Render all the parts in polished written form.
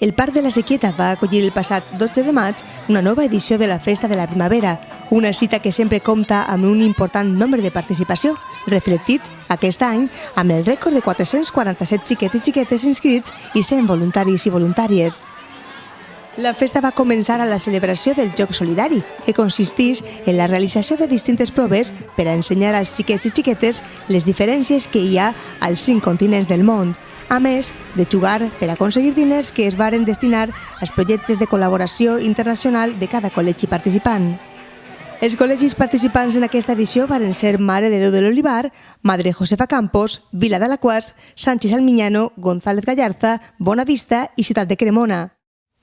El Parc de la Sequieta va acollir el passat 12 de maig una nova edició de la Festa de la Primavera, una cita que sempre compta amb un important nombre de participació, reflectit aquest any amb el rècord de 447 xiquets i xiquetes inscrits i 100 voluntaris i voluntàries. La festa va començar a la celebració del Joc Solidari, que consisteix en la realització de distintes proves per a ensenyar als xiquets i xiquetes les diferències que hi ha als 5 continents del món, a més de jugar per aconseguir diners que es varen destinar als projectes de col·laboració internacional de cada col·legi participant. Els col·legis participants en aquesta edició varen ser Mare de Déu de l'Olivar, Madre Josefa Campos, Vila de Alaquàs, Sánchez Almiñano, González Gallarza, Bonavista i Ciutat de Cremona.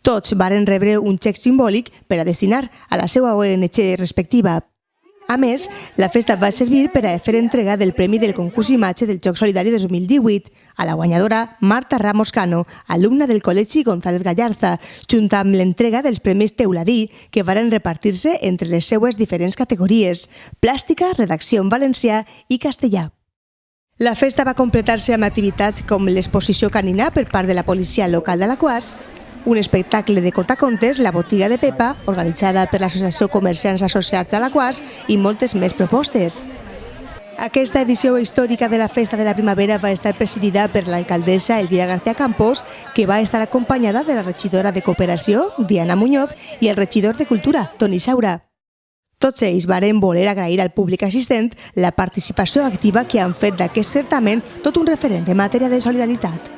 Tots varen rebre un xec simbòlic per a destinar a la seva ONG respectiva. A més, la festa va servir per a fer entrega del Premi del Concurs Imatge del Joc Solidari 2018 a la guanyadora Marta Ramos Cano, alumna del Col·legi González Gallarza, junt amb l'entrega dels Premis Teuladí, que varen repartir-se entre les seues diferents categories: plàstica, redacció en valencià i castellà. La festa va completar-se amb activitats com l'exposició canina per part de la policia local d'Alaquàs, un espectacle de contacontes, La botiga de Pepa, organitzada per l'Associació Comerciants Associats d'Alaquàs, i moltes més propostes. Aquesta edició històrica de la Festa de la Primavera va estar presidida per l'alcaldessa Elvira García Campos, que va estar acompanyada de la regidora de Cooperació, Diana Muñoz, i el regidor de Cultura, Toni Saura. Tots ells varen voler agrair al públic assistent la participació activa que han fet d'aquest certament tot un referent en matèria de solidaritat.